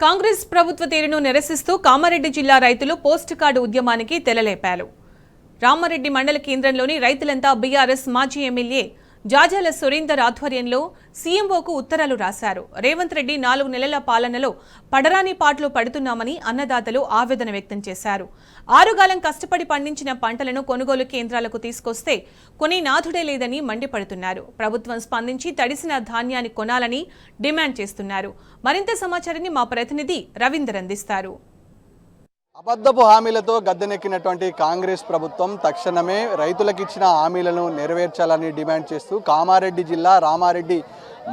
కాంగ్రెస్ ప్రభుత్వ తీరును నిరసిస్తూ కామారెడ్డి జిల్లా రైతులు పోస్ట్ కార్డు ఉద్యమానికి తెరలేపారు. రామారెడ్డి మండల కేంద్రంలోని రైతులంతా బీఆర్ఎస్ మాజీ ఎమ్మెల్యే జాజాల సురేందర్ ఆధ్వర్యంలో సీఎంఓకు ఉత్తరాలు రాశారు. రేవంత్ రెడ్డి 4 నెలల పాలనలో పడరాని పాటలు పడుతున్నామని అన్నదాతలు ఆవేదన వ్యక్తం చేశారు. ఆరుగాలం కష్టపడి పండించిన పంటలను కొనుగోలు కేంద్రాలకు తీసుకొస్తే కొనే నాథుడే లేదని మండిపడుతున్నారు. ప్రభుత్వం స్పందించి తడిసిన ధాన్యాన్ని కొనాలని డిమాండ్ చేస్తున్నారు. మరింత సమాచారాన్ని మా ప్రతినిధి రవీందర్ అందిస్తారు. అబద్ధపు హామీలతో గద్దెనెక్కినటువంటి కాంగ్రెస్ ప్రభుత్వం తక్షణమే రైతులకు ఇచ్చిన హామీలను నెరవేర్చాలని డిమాండ్ చేస్తూ కామారెడ్డి జిల్లా రామారెడ్డి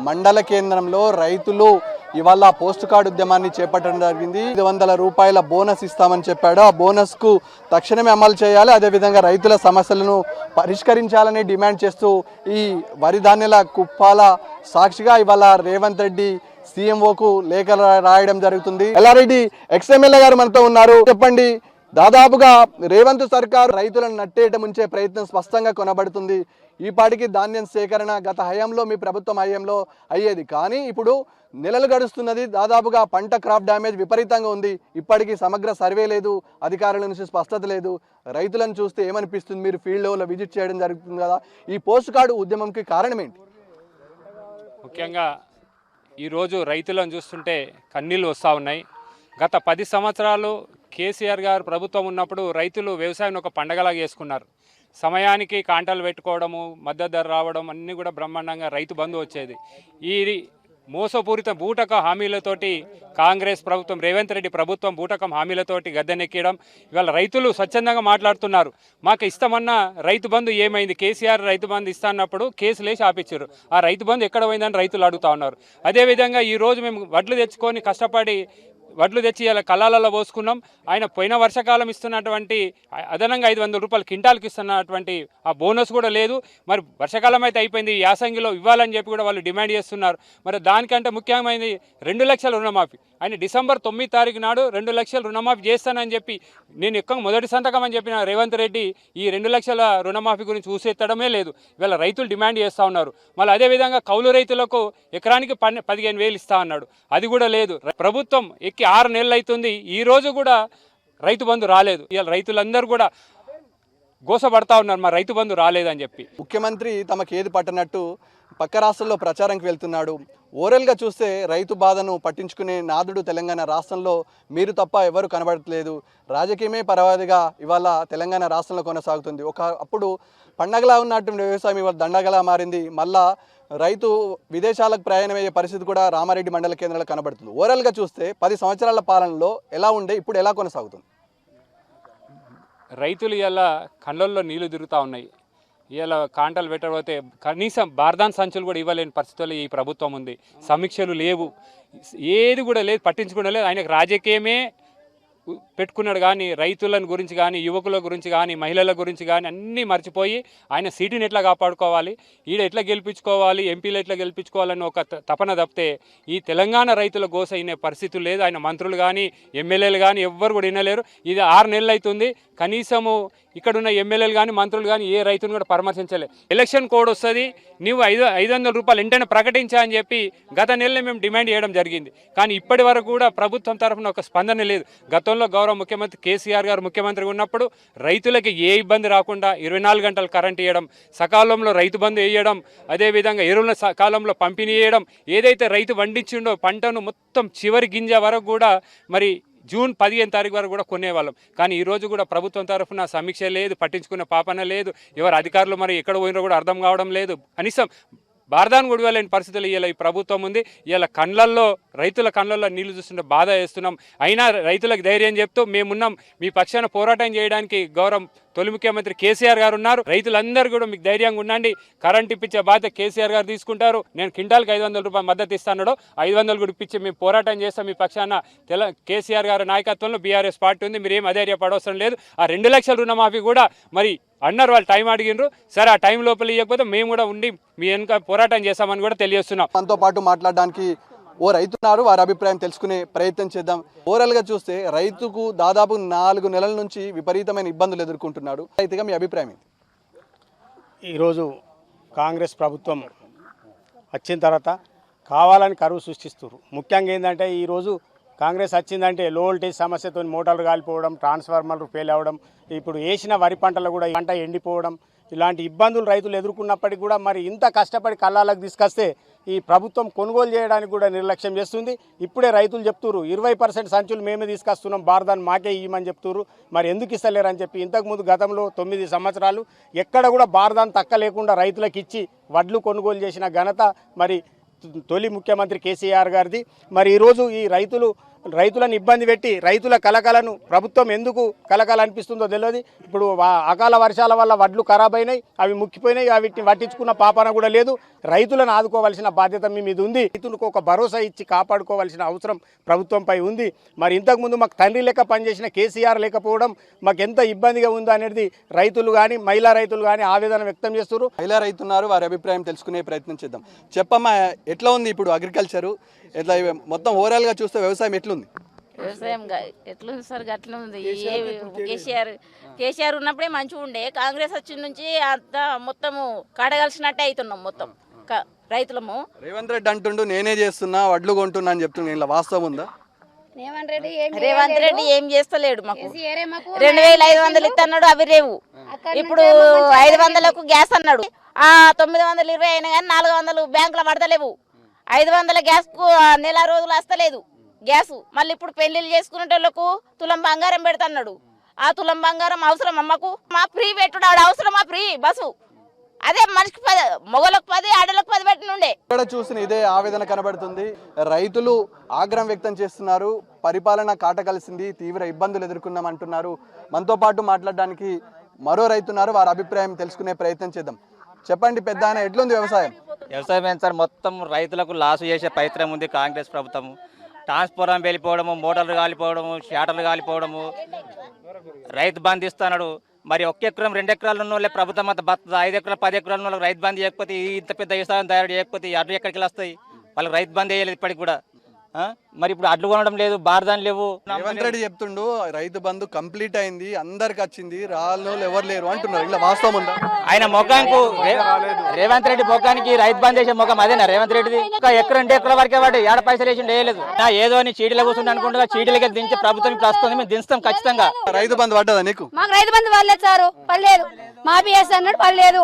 మండల కేంద్రంలో రైతులు ఇవాళ పోస్ట్ కార్డు ఉద్యమాన్ని చేపట్టడం జరిగింది. 500 రూపాయల బోనస్ ఇస్తామని చెప్పాడు. ఆ బోనస్కు తక్షణమే అమలు చేయాలి, అదేవిధంగా రైతుల సమస్యలను పరిష్కరించాలని డిమాండ్ చేస్తూ ఈ వరి ధాన్యాల కుప్పాల సాక్షిగా ఇవాళ రేవంత్ రెడ్డి సీఎంఓకు లేఖ రాయడం జరుగుతుంది. ఎల్లారెడ్డి ఎక్స్ఎమ్మెల్యే గారు మనతో ఉన్నారు. చెప్పండి, దాదాపుగా రేవంత్ సర్కారు రైతులను నట్టేట ముంచే ప్రయత్నం స్పష్టంగా కొనబడుతుంది. ఈ పాటికి ధాన్యం సేకరణ గత హయాంలో మీ ప్రభుత్వం హయాంలో అయ్యేది, కానీ ఇప్పుడు నెలలు గడుస్తున్నది. దాదాపుగా పంట క్రాప్ డ్యామేజ్ విపరీతంగా ఉంది. ఇప్పటికీ సమగ్ర సర్వే లేదు, అధికారుల నుంచి స్పష్టత లేదు. రైతులను చూస్తే ఏమనిపిస్తుంది? మీరు ఫీల్డ్ లెవెల్లో విజిట్ చేయడం జరుగుతుంది కదా, ఈ పోస్ట్ కార్డు ఉద్యమంకి కారణం ఏంటి? ముఖ్యంగా ఈరోజు రైతులను చూస్తుంటే కన్నీళ్ళు వస్తూ ఉన్నాయి. గత 10 సంవత్సరాలు కేసీఆర్ గారు ప్రభుత్వం ఉన్నప్పుడు రైతులు వ్యవసాయం ఒక పండగలాగా చేసుకున్నారు. సమయానికి కాంటాలు పెట్టుకోవడము, మద్దతు ధర రావడం అన్నీ కూడా బ్రహ్మాండంగా రైతు బంధు వచ్చేది. ఈ మోసపూరిత బూటక హామీలతోటి కాంగ్రెస్ ప్రభుత్వం, రేవంత్ రెడ్డి ప్రభుత్వం బూటకం హామీలతోటి గద్దెనెక్కడం. ఇవాళ రైతులు స్వచ్ఛందంగా మాట్లాడుతున్నారు. మాకు ఇస్తామన్న రైతు బంధు ఏమైంది? కేసీఆర్ రైతు బంధు ఇస్తాన్నప్పుడు కేసులు వేసి ఆపించారు. ఆ రైతు బంధు ఎక్కడ పోయిందని రైతులు అడుగుతా ఉన్నారు. అదేవిధంగా ఈరోజు మేము వడ్లు తెచ్చుకొని కష్టపడి వడ్లు తెచ్చి ఇలా కళ్ళాలలో పోసుకున్నాం. ఆయన పోయిన వర్షాకాలం ఇస్తున్నటువంటి అదనంగా 500 రూపాయలు క్వింటాల్కి ఇస్తున్నటువంటి ఆ బోనస్ కూడా లేదు. మరి వర్షాకాలం అయితే అయిపోయింది, యాసంగిలో ఇవ్వాలని చెప్పి కూడా వాళ్ళు డిమాండ్ చేస్తున్నారు. మరి దానికంటే ముఖ్యమైనది 2 లక్షల రుణమాఫీ. ఆయన డిసెంబర్ 9 తారీఖు నాడు 2 లక్షల రుణమాఫీ చేస్తానని చెప్పి నేను మొదటి సంతకం అని చెప్పిన రేవంత్ రెడ్డి ఈ 2 లక్షల రుణమాఫీ గురించి ఊసెత్తడమే లేదు. ఇవాళ రైతులు డిమాండ్ చేస్తూ ఉన్నారు. మళ్ళీ అదేవిధంగా కౌలు రైతులకు ఎకరానికి 15,000 ఇస్తా అన్నాడు, అది కూడా లేదు. ప్రభుత్వం 6 నెలలు అవుతుంది, ఈ రోజు కూడా రైతు బంధు రాలేదు. ఇవాళ రైతులందరూ కూడా గోసపడతా ఉన్నారు, మా రైతు బంధు రాలేదని చెప్పి. ముఖ్యమంత్రి తమకు ఏది పట్టనట్టు పక్క రాష్ట్రంలో ప్రచారంకి వెళ్తున్నాడు. ఓవరాల్గా చూస్తే రైతు బాధను పట్టించుకునే నాదుడు తెలంగాణ రాష్ట్రంలో మీరు తప్ప ఎవరు కనబడట్లేదు. రాజకీయమే పరవాదిగా ఇవాళ తెలంగాణ రాష్ట్రంలో కొనసాగుతుంది. అప్పుడు పండగలా ఉన్నటువంటి వ్యవసాయం ఇవాళ దండగలా మారింది. మళ్ళా రైతు విదేశాలకు ప్రయాణమయ్యే పరిస్థితి కూడా రామారెడ్డి మండల కేంద్రంలో కనబడుతుంది. ఓవరాల్గా చూస్తే 10 సంవత్సరాల పాలనలో ఎలా ఉండే, ఇప్పుడు ఎలా కొనసాగుతుంది? రైతులు ఇలా కళ్ళల్లో నీళ్లు తిరుగుతూ ఉన్నాయి. ఇలా కాంటాలు పెట్టకపోతే కనీసం బార్దాన్ సంచులు కూడా ఇవ్వలేని పరిస్థితుల్లో ఈ ప్రభుత్వం ఉంది. సమీక్షలు లేవు, ఏది కూడా లేదు, పట్టించుకోవడం లేదు. ఆయనకు రాజకీయమే పెట్టుకున్నాడు, కానీ రైతుల గురించి కానీ, యువకుల గురించి కానీ, మహిళల గురించి కానీ అన్నీ మర్చిపోయి ఆయన సీటుని ఎట్లా కాపాడుకోవాలి, ఈడ ఎట్లా గెలిపించుకోవాలి, ఎంపీలు ఎట్లా గెలిపించుకోవాలని ఒక తపన తప్పితే ఈ తెలంగాణ రైతుల గోస అయిన పరిస్థితులు లేదు. ఆయన మంత్రులు కానీ ఎమ్మెల్యేలు కానీ ఎవ్వరు కూడా వినలేరు. ఇది 6 నెలలు అవుతుంది, కనీసము ఇక్కడున్న ఎమ్మెల్యేలు కానీ మంత్రులు కానీ ఏ రైతును కూడా పరామర్శించలేదు. ఎలక్షన్ కోడ్ వస్తుంది, నువ్వు 500 రూపాయలు వెంటనే ప్రకటించా అని చెప్పి గత నెలలో మేము డిమాండ్ చేయడం జరిగింది. కానీ ఇప్పటి వరకు కూడా ప్రభుత్వం తరఫున ఒక స్పందన లేదు. గతంలో గౌరవ ముఖ్యమంత్రి కేసీఆర్ గారు ముఖ్యమంత్రిగా ఉన్నప్పుడు రైతులకి ఏ ఇబ్బంది రాకుండా 24 గంటలు కరెంట్ ఇవ్వడం, సకాలంలో రైతు బంధు వేయడం, అదేవిధంగా ఎరువుల సకాలంలో పంపిణీ చేయడం, ఏదైతే రైతు పండించిండో పంటను మొత్తం చివరి గింజ వరకు కూడా మరి జూన్ 15 తారీఖు వరకు కూడా కొనేవాళ్ళం. కానీ ఈరోజు కూడా ప్రభుత్వం తరఫున సమీక్ష లేదు, పట్టించుకునే పాపన లేదు. ఎవరు అధికారులు మరి ఎక్కడ పోయినో కూడా అర్థం కావడం లేదు. కనీసం బార్దాన్ కూడా ఇవ్వలేని పరిస్థితులు ఇలా ఈ ప్రభుత్వం ఉంది. ఇలా కళ్ళల్లో, రైతుల కళ్ళల్లో నీళ్లు చూస్తుంటే బాధ వేస్తున్నాం. అయినా రైతులకు ధైర్యం చెప్తూ మేమున్నాం, మీ పక్షాన పోరాటం చేయడానికి గౌరవం తొలి ముఖ్యమంత్రి కేసీఆర్ గారు ఉన్నారు. రైతులందరూ కూడా మీకు ధైర్యంగా ఉండండి, కరెంట్ ఇప్పించే బాధ్యత కేసీఆర్ గారు తీసుకుంటారు. నేను క్వింటాల్కి 500 రూపాయలు మద్దతు ఇస్తాను, 500 కూడా ఇప్పించి మేము పోరాటం చేస్తాం. మీ పక్షాన కేసీఆర్ గారి నాయకత్వంలో బీఆర్ఎస్ పార్టీ ఉంది, మీరేం అధైర్యపడవసరం లేదు. ఆ 2 లక్షల రుణమాఫీ కూడా మరి అన్నారు, వాళ్ళు టైం అడిగినారు. సరే, ఆ టైం లోపల ఇవ్వకపోతే మేము కూడా ఉండి మీ వెనుక పోరాటం చేస్తామని కూడా తెలియజేస్తున్నాం. మనతో పాటు మాట్లాడడానికి ఓ రైతున్నారు, వారి అభిప్రాయం తెలుసుకునే ప్రయత్నం చేద్దాం. ఓవరాల్గా చూస్తే రైతుకు దాదాపు 4 నెలల నుంచి విపరీతమైన ఇబ్బందులు ఎదుర్కొంటున్నాడు. రైతుగా మీ అభిప్రాయం ఏంటి? ఈరోజు కాంగ్రెస్ ప్రభుత్వం వచ్చిన తర్వాత కావాలని కరువు సృష్టిస్తున్నారు. ముఖ్యంగా ఏంటంటే ఈరోజు కాంగ్రెస్ వచ్చిందంటే లో వోల్టేజ్ సమస్యతో మోటార్లు కాలిపోవడం, ట్రాన్స్ఫార్మర్లు ఫెయిల్ అవ్వడం, ఇప్పుడు వేసిన వరి పంటలు కూడా పంట ఎండిపోవడం, ఇలాంటి ఇబ్బందులు రైతులు ఎదుర్కొన్నప్పటికీ కూడా మరి ఇంత కష్టపడి కళ్ళాలకు తీసుకొస్తే ఈ ప్రభుత్వం కొనుగోలు చేయడానికి కూడా నిర్లక్ష్యం చేస్తుంది. ఇప్పుడే రైతులు చెప్తున్నారు 20% సంచులు మేమే తీసుకొస్తున్నాం, బార్దాన్ మాకే ఇవ్వమని చెప్తున్నారు. మరి ఎందుకు ఇస్తలేరు అని చెప్పి ఇంతకుముందు గతంలో 9 సంవత్సరాలు ఎక్కడ కూడా బార్దాన్ తక్క లేకుండా రైతులకు ఇచ్చి వడ్లు కొనుగోలు చేసిన ఘనత మరి తొలి ముఖ్యమంత్రి కేసీఆర్ గారిది. మరి ఈరోజు ఈ రైతులను ఇబ్బంది పెట్టి రైతుల కలకలను ప్రభుత్వం ఎందుకు కలకల అనిపిస్తుందో తెలియదు. ఇప్పుడు అకాల వర్షాల వల్ల వడ్లు ఖరాబ్ అయినాయి, అవి ముక్కిపోయినాయి, వీటిని పట్టించుకున్న పాపన కూడా లేదు. రైతులను ఆదుకోవాల్సిన బాధ్యత మీ మీద ఉంది. రైతులకు ఒక భరోసా ఇచ్చి కాపాడుకోవాల్సిన అవసరం ప్రభుత్వంపై ఉంది. మరి ఇంతకుముందు మాకు తండ్రి లెక్క పనిచేసిన కేసీఆర్ లేకపోవడం మాకు ఎంత ఇబ్బందిగా ఉందో అనేది రైతులు కానీ మహిళా రైతులు కానీ ఆవేదన వ్యక్తం చేస్తున్నారు. మహిళా రైతున్నారు, వారి అభిప్రాయం తెలుసుకునే ప్రయత్నం చేద్దాం. చెప్పమ్మా, ఎట్లా ఉంది ఇప్పుడు అగ్రికల్చరు? ఎట్లా మొత్తం ఓవరాల్గా చూస్తే వ్యవసాయం ఎట్లుంది? వ్యవసాయం ఎట్లుంది సార్? గట్ల ఉంది. కేసీఆర్ ఉన్నప్పుడే మంచిగా ఉండే. కాంగ్రెస్ వచ్చిన నుంచి అంత మొత్తము కడగలిసినట్టే అవుతున్నాం మొత్తం రైతులము. రేవంత్ రెడ్డి అంటుండు నేనే చేస్తున్నా, వడ్లు కొంటున్నా అని చెప్తున్నా, ఇలా వాస్తవం ఉందా? రేవంత్ రెడ్డి ఏం చేస్తలేడు. మాకు 2500 ఇస్తున్నాడు, అవి రేవు. ఇప్పుడు 500కు గ్యాస్ అన్నాడు. 920 అయినా కానీ 400 బ్యాంకులో పడతలేవు. 500 గ్యాస్కు నెల రోజులు వస్తలేదు గ్యాసు. మళ్ళీ ఇప్పుడు పెళ్లిళ్ళు చేసుకునే వాళ్ళకు తులం బంగారం పెడతాడు. ఆ తులం బంగారం అవసరం అమ్మకు? మా ఫ్రీ పెట్టుడు అవసరమా? ఫ్రీ బస్సు అదే మనిషికి 10, మొగలకు 10, ఆడలకు 10 పెట్టినుండే. ఇక్కడ చూసిన ఇదే ఆవేదన కనబడుతుంది. రైతులు ఆగ్రహం వ్యక్తం చేస్తున్నారు. పరిపాలన కాట కలిసింది, తీవ్ర ఇబ్బందులు ఎదుర్కొన్నామంటున్నారు. మనతో పాటు మాట్లాడడానికి మరో రైతున్నారు, వారి అభిప్రాయం తెలుసుకునే ప్రయత్నం చేద్దాం. చెప్పండి పెద్ద ఆయన, ఎట్లుంది వ్యవసాయం? వ్యవసాయం ఏం సార్, మొత్తం రైతులకు లాసు చేసే ప్రయత్నం ఉంది కాంగ్రెస్ ప్రభుత్వం. ట్రాన్స్ఫార్మర్ వెళ్ళిపోవడము, మోటార్లు కాలిపోవడము, షాటర్లు కాలిపోవడము, రైతు బంధు ఇస్తున్నాడు. మరి 1 ఎకరం 2 ఎకరాలు ఉన్న వాళ్ళే ప్రభుత్వం అంతా బతుంది. 5 ఎకరాలు 10 ఎకరాలు ఉన్న వాళ్ళకి రైతు బంధు చేయకపోతే, ఇంత పెద్ద వ్యవసాయం తయారు చేయకపోతే అడ్లు ఎక్కడికి వస్తాయి? వాళ్ళకి రైతు బంధు వేయలేదు ఇప్పటికి కూడా. మరి ఇప్పుడు అడ్లు కొనడం లేదు, బార్దాన్ లేవు. రేవంత్ రెడ్డి చెప్తుండు రైతు బంధు కంప్లీట్ అయింది, అందరికి వచ్చింది, రాళ్ళు ఎవరు లేరు అంటున్నారు. ఇలా వాస్తవం ఉందా? ఆయన ముఖానికి రేవంత్ రెడ్డి ముఖానికి రైతు బంధు చేసే ముఖం అదేనా రేవంత్ రెడ్డిది? ఎకరం 2 ఎకరాల వరకే వాడు 7 పైసలు వేసి వేయలేదు. ఏదో అని చీటీలో కూర్చుంటే అనుకుంటున్నా, చీటీలకి దించే ప్రభుత్వం ఇప్పుడు వస్తుంది, మేము దించుతాం ఖచ్చితంగా. రైతు బంధు పడ్డదా నీకు? మాకు రైతు బంధు పడలేదు సారు, పడలేదు. మాఫీ చేస్తా అన్నాడు, పడలేదు.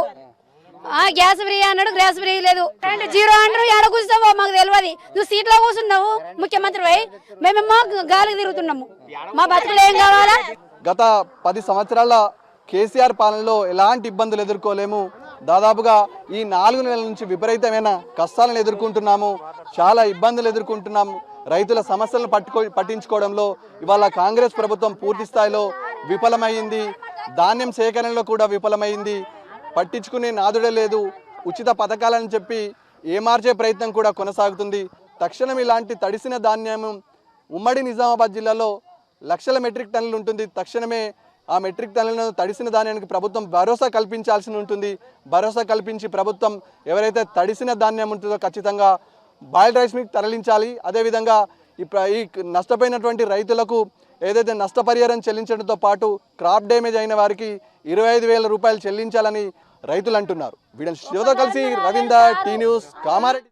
గ్యాస్ ఫ్రీ అన్నాడు, గ్యాస్ ఫ్రీ లేదు. కరెంట్ జీరో అన్నాడు, ఎడ కూర్చున్నావో మాకు తెలియదు. నువ్వు సీట్లో కూర్చున్నావు ముఖ్యమంత్రి పోయి, మేమేమో గాలికి తిరుగుతున్నాము. మా బతుకులు ఏం కావాలా? గత 10 సంవత్సరాల కేసీఆర్ పాలనలో ఎలాంటి ఇబ్బందులు ఎదుర్కోలేము. దాదాపుగా ఈ 4 నెలల నుంచి విపరీతమైన కష్టాలను ఎదుర్కొంటున్నాము, చాలా ఇబ్బందులు ఎదుర్కొంటున్నాము. రైతుల సమస్యలను పట్టించుకోవడంలో ఇవాళ కాంగ్రెస్ ప్రభుత్వం పూర్తి స్థాయిలో విఫలమైంది. ధాన్యం సేకరణలో కూడా విఫలమైంది. పట్టించుకునే నాదుడే లేదు. ఉచిత పథకాలని చెప్పి ఏమార్చే ప్రయత్నం కూడా కొనసాగుతుంది. తక్షణం ఇలాంటి తడిసిన ధాన్యం ఉమ్మడి నిజామాబాద్ జిల్లాలో లక్షల మెట్రిక్ టన్నులు ఉంటుంది. తక్షణమే ఆ మెట్రిక్ టన్నులను తడిసిన ధాన్యానికి ప్రభుత్వం భరోసా కల్పించాల్సి ఉంటుంది. భరోసా కల్పించి ప్రభుత్వం ఎవరైతే తడిసిన ధాన్యం ఉంటుందో ఖచ్చితంగా బాయిల్డ్ రైస్ మిల్కి తరలించాలి. అదేవిధంగా ఈ నష్టపోయినటువంటి రైతులకు ఏదైతే నష్టపరిహారం చెల్లించడంతో పాటు క్రాప్ డ్యామేజ్ అయిన వారికి 25,000 రూపాయలు చెల్లించాలని రైతులు అంటున్నారు. వీళ్ళని కలిసి రవీంద్ర, టీ న్యూస్, కామారెడ్డి.